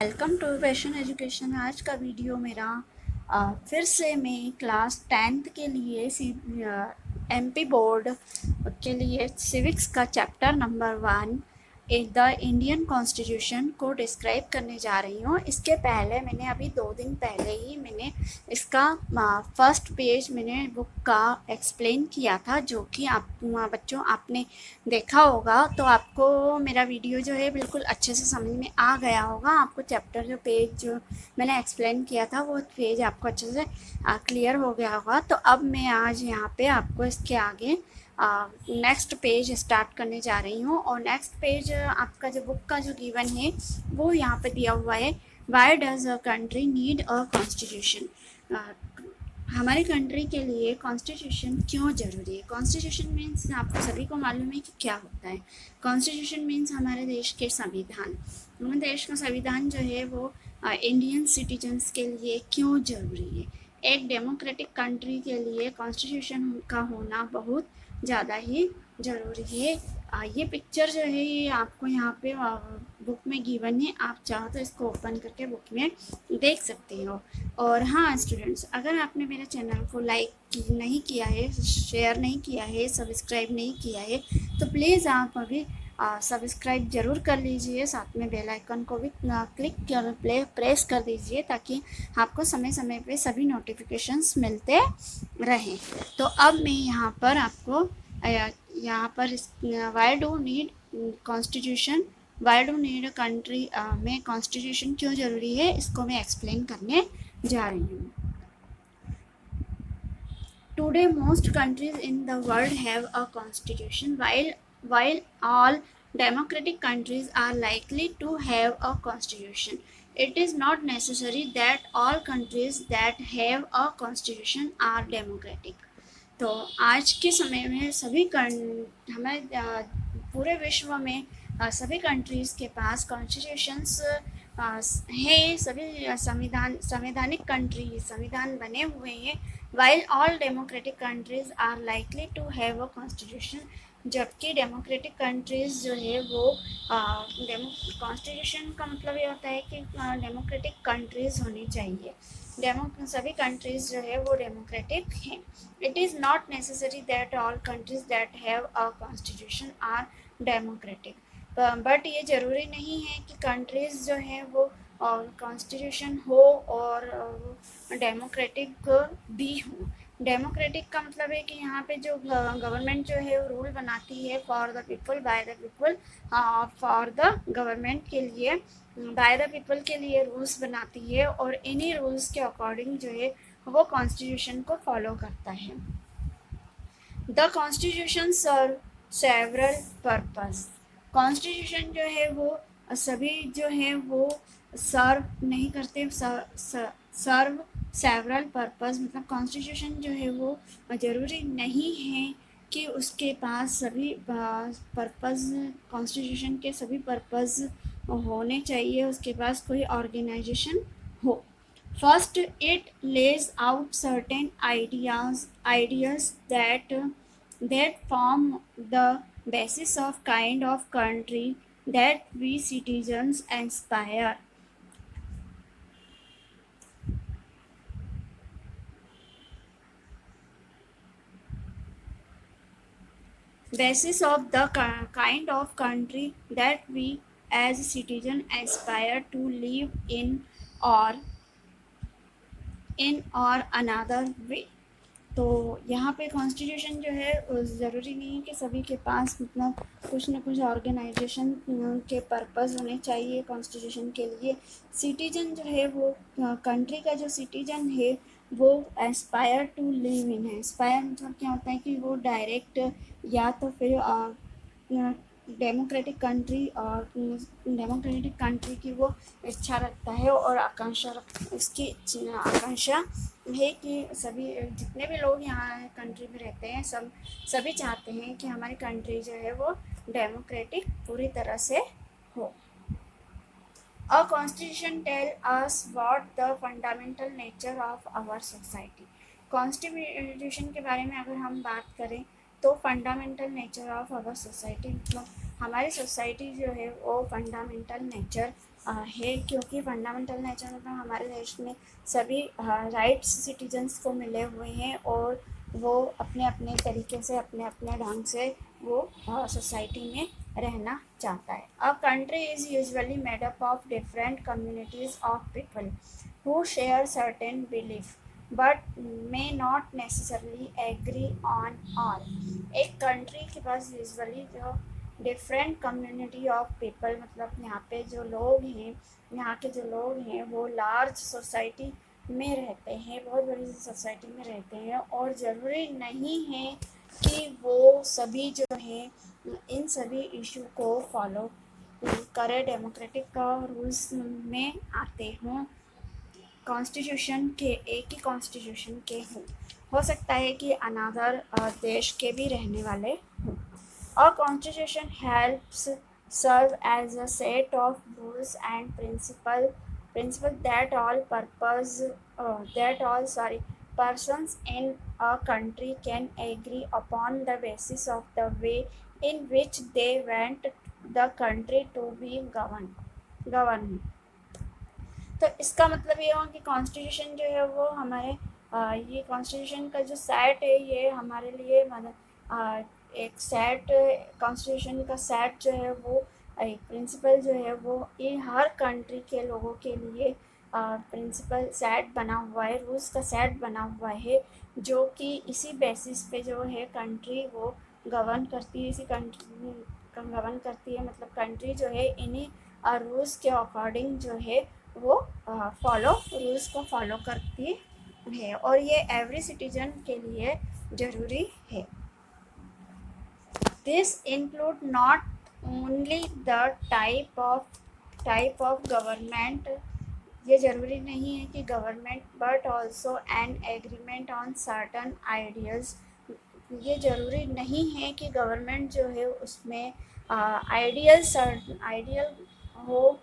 Welcome to passion education. आज का video मेरा फिर से मैं क्लास 10th के लिए एमपी बोर्ड के लिए सिविक्स का chapter number 1 the Indian constitution को डिस्क्राइब करने जा रही हूँ। इसके पहले मैंने अभी 2 दिन पहले ही मैंने इसका फर्स्ट पेज मैंने बुक का एक्सप्लेन किया था, जो कि आप बच्चों आपने देखा होगा, तो आपको मेरा वीडियो जो है बिल्कुल अच्छे से समझ में आ गया होगा। आपको चैप्टर जो पेज जो मैंने एक्सप्लेन किया था वो पेज आपको अच्छे से क्लियर हो गया होगा। तो अब मैं आज यहाँ पे आपको इसके आगे नेक्स्ट पेज स्टार्ट करने जा रही हूँ। और नेक्स्ट पेज आपका जो बुक का जो गिवन है वो यहाँ पे दिया हुआ है, why does a country need a constitution. हमारी कंट्री के लिए कॉन्स्टिट्यूशन क्यों ज़रूरी है। कॉन्स्टिट्यूशन मीन्स आपको सभी को मालूम है कि क्या होता है। कॉन्स्टिट्यूशन मीन्स हमारे देश के संविधान। हमारे देश का संविधान जो है वो इंडियन सिटीजन्स के लिए क्यों ज़रूरी है। एक डेमोक्रेटिक कंट्री के लिए कॉन्स्टिट्यूशन का होना बहुत ज़्यादा ही ज़रूरी है। ये पिक्चर जो है ये आपको यहाँ पे बुक में गिवन है। आप चाहो तो इसको ओपन करके बुक में देख सकते हो। और हाँ स्टूडेंट्स, अगर आपने मेरे चैनल को लाइक नहीं किया है, शेयर नहीं किया है, सब्सक्राइब नहीं किया है, तो प्लीज़ आप अभी सब्सक्राइब ज़रूर कर लीजिए। साथ में बेल आइकन को भी क्लिक कर प्रेस कर दीजिए, ताकि आपको समय समय पे सभी नोटिफिकेशंस मिलते रहें। तो अब मैं यहाँ पर आपको यहाँ पर why do need constitution, why do need a country में कॉन्स्टिट्यूशन क्यों ज़रूरी है, इसको मैं एक्सप्लेन करने जा रही हूँ। Today, most countries in the world have a constitution, while all democratic countries are likely to have a constitution. It is not necessary that all countries that have a constitution are democratic. तो आज के समय में हमारे पूरे विश्व में सभी कंट्रीज़ के पास कॉन्स्टिट्यूशंस है। सभी संवैधानिक कंट्री संविधान बने हुए हैं। While all democratic countries are likely to have a constitution, जबकि डेमोक्रेटिक कंट्रीज जो है वो कॉन्स्टिट्यूशन का मतलब ये होता है कि डेमोक्रेटिक कंट्रीज होनी चाहिए। सभी कंट्रीज जो है वो डेमोक्रेटिक हैं। It is not necessary that all countries that have a constitution are democratic, but ये ज़रूरी नहीं है कि कंट्रीज़ जो है वो कॉन्स्टिट्यूशन हो और डेमोक्रेटिक भी हो। डेमोक्रेटिक का मतलब है कि यहाँ पे जो गवर्नमेंट जो है वो रूल बनाती है for the people by the people, for the government के लिए बाय द पीपल के लिए रूल्स बनाती है, और इन्हीं रूल्स के अकॉर्डिंग जो है वो कॉन्स्टिट्यूशन को फॉलो करता है। The constitution serve several purpose. Constitution जो है वो सभी जो है वो सर्व नहीं करते, सर्व सेवरल पर्पस मतलब कॉन्स्टिट्यूशन जो है वो ज़रूरी नहीं है कि उसके पास सभी पर्पस, कॉन्स्टिट्यूशन के सभी पर्पस होने चाहिए, उसके पास कोई ऑर्गेनाइजेशन हो। First, it lays out certain ideas that form the basis of kind of country that we citizens aspire. Basis of the kind of country that we as citizens aspire to live or in or another way. तो यहाँ पे constitution जो है ज़रूरी नहीं है कि सभी के पास मतलब कुछ ना कुछ ऑर्गेनाइजेशन के पर्पस होने चाहिए कॉन्स्टिट्यूशन के लिए। सिटीजन जो है वो कंट्री का जो सिटीजन है वो एस्पायर टू लिव इन है। एस्पायर मतलब क्या होता है कि वो डायरेक्ट या तो फिर डेमोक्रेटिक कंट्री की वो इच्छा रखता है और उसकी आकांक्षा है कि सभी जितने भी लोग यहाँ कंट्री में रहते हैं सभी चाहते हैं कि हमारी कंट्री जो है वो डेमोक्रेटिक पूरी तरह से हो। A constitution tell us what the fundamental nature of our society. Constitution के बारे में अगर हम बात करें तो fundamental nature of our society मतलब हमारी सोसाइटी जो है वो फंडामेंटल नेचर है, क्योंकि फंडामेंटल नेचर मतलब हमारे देश में सभी राइट्स सिटीजन्स को मिले हुए हैं और वो अपने अपने तरीके से अपने अपने ढंग से वो सोसाइटी में रहना चाहता है. A country is usually made up of different communities of people who share certain belief but may not necessarily agree on all. एक कंट्री के पास यूजुअली जो डिफरेंट कम्युनिटी ऑफ पीपल मतलब यहाँ पे जो लोग हैं, यहाँ के जो लोग हैं वो लार्ज सोसाइटी में रहते हैं, बहुत बड़ी सोसाइटी में रहते हैं और ज़रूरी नहीं है कि वो सभी जो है इन सभी इशू को फॉलो करे, डेमोक्रेटिक रूल्स में आते हों, कॉन्स्टिट्यूशन के एक ही कॉन्स्टिट्यूशन के हों, हो सकता है कि अनदर देश के भी रहने वाले हों. A constitution helps serve as a set of rules and principle that persons in a country can agree upon the basis of the way in which they want the country to be governed. तो इसका मतलब ये हुआ कि constitution जो है वो हमारे ये कॉन्स्टिट्यूशन का जो सेट है ये हमारे लिए मतलब एक सेट कॉन्स्टिट्यूशन का सेट जो है वो एक प्रिंसिपल जो है वो ये हर कंट्री के लोगों के लिए प्रिंसिपल सेट बना हुआ है, रूल्स का सेट बना हुआ है जो कि इसी बेसिस पे जो है कंट्री वो गवर्न करती है, इसी कंट्री गवर्न करती है, मतलब कंट्री जो है इन्हीं रूल्स के अकॉर्डिंग जो है वो रूल्स को फॉलो करती है और ये एवरी सिटीजन के लिए ज़रूरी है. This include not only the type of government, ये ज़रूरी नहीं है कि government but also an agreement on certain ideals, ये ज़रूरी नहीं है कि गवर्नमेंट जो है उसमें आइडियल हो,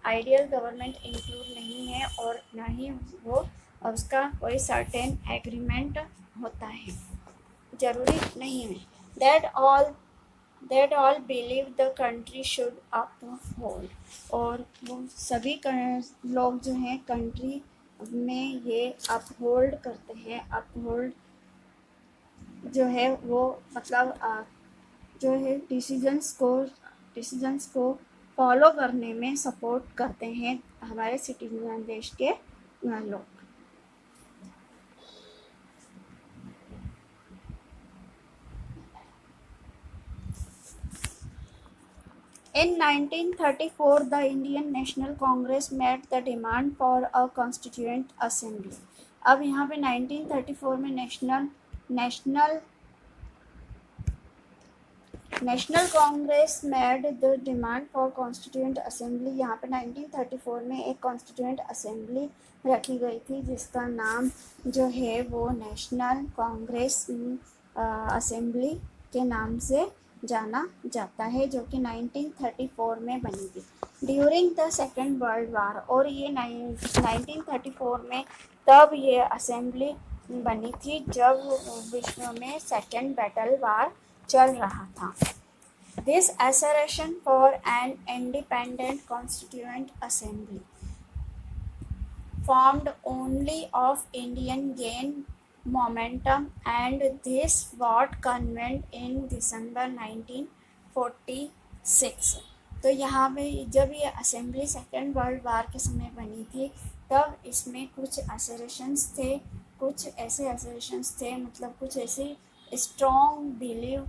आइडियल गवर्नमेंट इंक्लूड नहीं है और ना ही वो उसका कोई सर्टेन एग्रीमेंट होता है, ज़रूरी नहीं है. That all believe the country should uphold, और वो सभी लोग जो हैं कंट्री में ये अपहोल्ड करते हैं. अपहोल्ड जो है वो मतलब जो है डिसीजंस को फॉलो करने में सपोर्ट करते हैं हमारे सिटीजन देश के लोग. In 1934, the Indian National Congress met the demand for a constituent assembly. अब यहाँ पे 1934 में national Congress made the demand for constituent assembly. यहाँ पे 1934 में एक कॉन्स्टिट्यूएंट असेंबली रखी गई थी जिसका नाम जो है वो नेशनल कांग्रेस असेंबली के नाम से जाना जाता है, जो कि 1934 में बनी थी during the second world war. और ये 1934 में तब ये असेंबली बनी थी जब विश्व में सेकेंड बैटल वार चल रहा था. This assertion for an independent constituent assembly formed only of Indian gained momentum and this what convened in December 1946. तो यहाँ पे जब ये असेंबली सेकेंड वर्ल्ड वार के समय बनी थी तब इसमें कुछ असरेशंस थे, कुछ ऐसे असरेशंस थे, मतलब कुछ ऐसे स्ट्रॉन्ग बिलीव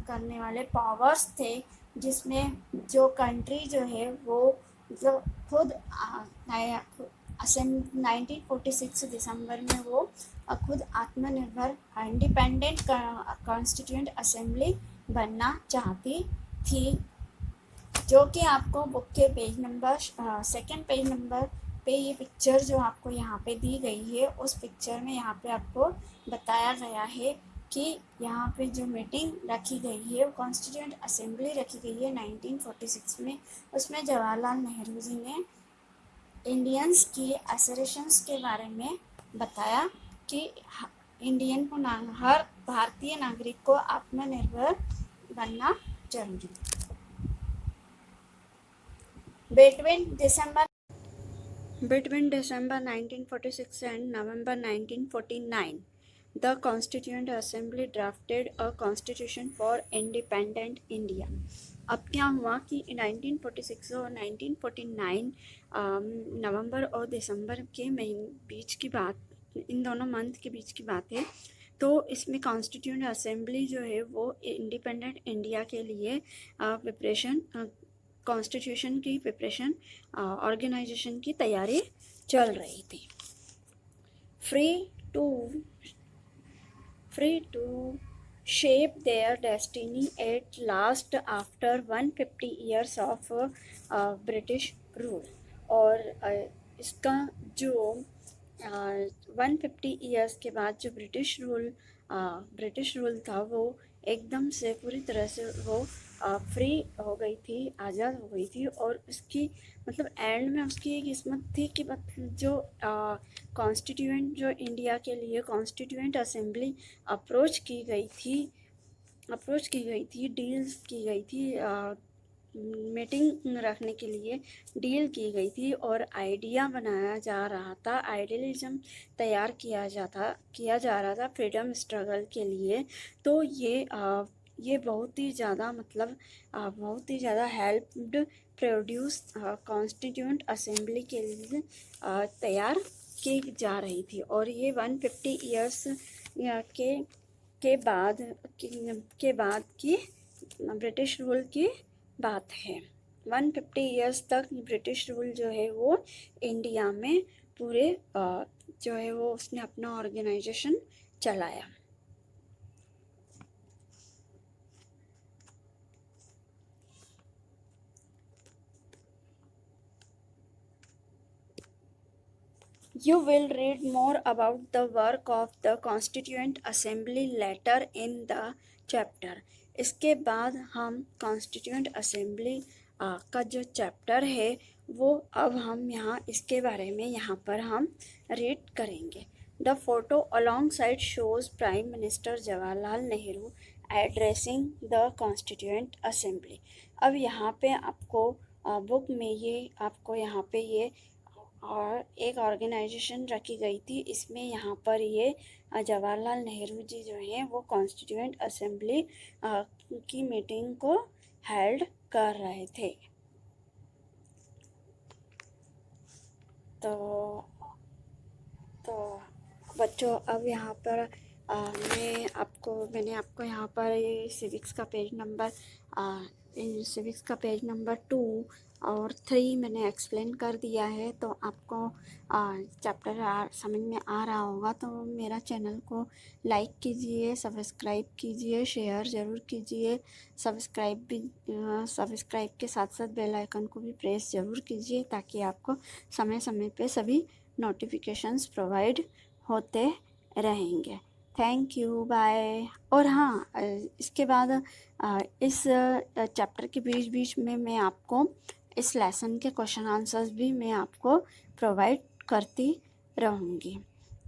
करने वाले पावर्स थे जिसमें जो कंट्री जो है वो मतलब खुद 1946 दिसंबर में वो खुद आत्मनिर्भर इंडिपेंडेंट कॉन्स्टिट्यूएंट असेंबली बनना चाहती थी, जो कि आपको बुक के page number second page number पे ये पिक्चर जो आपको यहाँ पे दी गई है उस पिक्चर में यहाँ पे आपको बताया गया है कि यहाँ पे जो मीटिंग रखी गई है वो कॉन्स्टिट्यूएंट असेंबली रखी गई है 1946 में. उसमें जवाहरलाल नेहरू जी ने इंडियंस की असरेशंस के बारे में बताया कि इंडियन को हर भारतीय नागरिक को आत्मनिर्भर बनना जरूरी. Between December 1946 and November 1949, the Constituent Assembly drafted a constitution for independent India. अब क्या हुआ कि 1946 और 1949 नवंबर और दिसंबर के बीच की बात, इन दोनों मंथ के बीच की बात है। तो इसमें कॉन्स्टिट्यूएंट असेंबली जो है वो इंडिपेंडेंट इंडिया के लिए प्रिपरेशन, कॉन्स्टिट्यूशन की प्रिपरेशन, ऑर्गेनाइजेशन की तैयारी चल रही थी। Free to shape their destiny at last after 150 years of British rule। और इसका जो 150 ईयर्स के बाद जो ब्रिटिश रूल था वो एकदम से पूरी तरह से वो फ्री हो गई थी, आज़ाद हो गई थी। और उसकी मतलब एंड में उसकी एक किस्मत थी कि जो कॉन्स्टिट्यूएंट जो इंडिया के लिए कॉन्स्टिट्यूएंट असेंबली अप्रोच की गई थी, डील्स की गई थी, मीटिंग रखने के लिए डील की गई थी और आइडिया बनाया जा रहा था, आइडियलिज्म तैयार किया जा रहा था फ्रीडम स्ट्रगल के लिए। तो ये बहुत ही ज़्यादा मतलब बहुत ही ज़्यादा हेल्प्ड प्रोड्यूस कॉन्स्टिट्यूएंट असेंबली के लिए तैयार की जा रही थी। और ये 150 ईयर्स के बाद की ब्रिटिश रूल की बात है। 150 ईयर्स तक ब्रिटिश रूल जो है वो इंडिया में पूरे जो है वो उसने अपना ऑर्गेनाइजेशन चलाया। You will read more about the work of the Constituent Assembly later in the chapter। इसके बाद हम कॉन्स्टिट्यूएंट असेंबली का जो चैप्टर है वो अब हम यहाँ इसके बारे में यहाँ पर हम रीड करेंगे। The photo along side shows prime minister Jawaharlal Nehru addressing the constituent assembly. अब यहाँ पे आपको बुक में ये आपको यहाँ पे ये और एक ऑर्गेनाइजेशन रखी गई थी। इसमें यहाँ पर ये जवाहरलाल नेहरू जी जो हैं वो कॉन्स्टिट्यूएंट असेंबली की मीटिंग को हेल्ड कर रहे थे। तो बच्चों अब यहाँ पर मैंने आपको यहाँ पर ये सिविक्स का पेज नंबर 2 और 3 मैंने एक्सप्लेन कर दिया है। तो आपको चैप्टर समझ में आ रहा होगा। तो मेरा चैनल को लाइक कीजिए, सब्सक्राइब कीजिए, शेयर ज़रूर कीजिए। सब्सक्राइब के साथ साथ बेल आइकन को भी प्रेस ज़रूर कीजिए ताकि आपको समय समय पे सभी नोटिफिकेशंस प्रोवाइड होते रहेंगे। Thank you, bye. और हाँ, इसके बाद इस चैप्टर के बीच में मैं आपको इस लेसन के क्वेश्चन आंसर्स भी मैं आपको प्रोवाइड करती रहूँगी।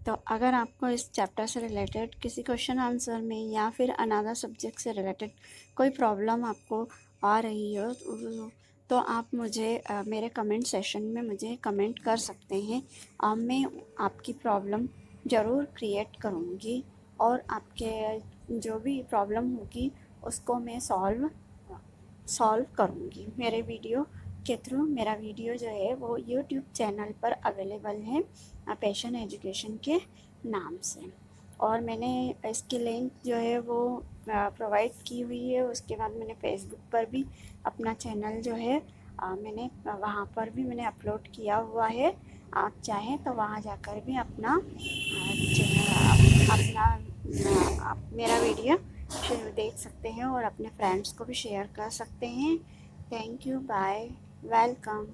तो अगर आपको इस चैप्टर से रिलेटेड किसी क्वेश्चन आंसर में या फिर अनदर सब्जेक्ट से रिलेटेड कोई प्रॉब्लम आपको आ रही हो तो आप मुझे मेरे कमेंट सेशन में मुझे कमेंट कर सकते हैं। मैं आपकी प्रॉब्लम ज़रूर क्रिएट करूँगी और आपके जो भी प्रॉब्लम होगी उसको मैं सॉल्व करूँगी मेरे वीडियो के थ्रू। मेरा वीडियो जो है वो यूट्यूब चैनल पर अवेलेबल है पैशन एजुकेशन के नाम से। और मैंने इसकी लिंक जो है वो प्रोवाइड की हुई है। उसके बाद मैंने फेसबुक पर भी अपना चैनल जो है मैंने वहाँ पर भी मैंने अपलोड किया हुआ है। आप चाहें तो वहाँ जाकर भी अपना मेरा वीडियो देख सकते हैं और अपने फ्रेंड्स को भी शेयर कर सकते हैं। Thank you, bye, welcome.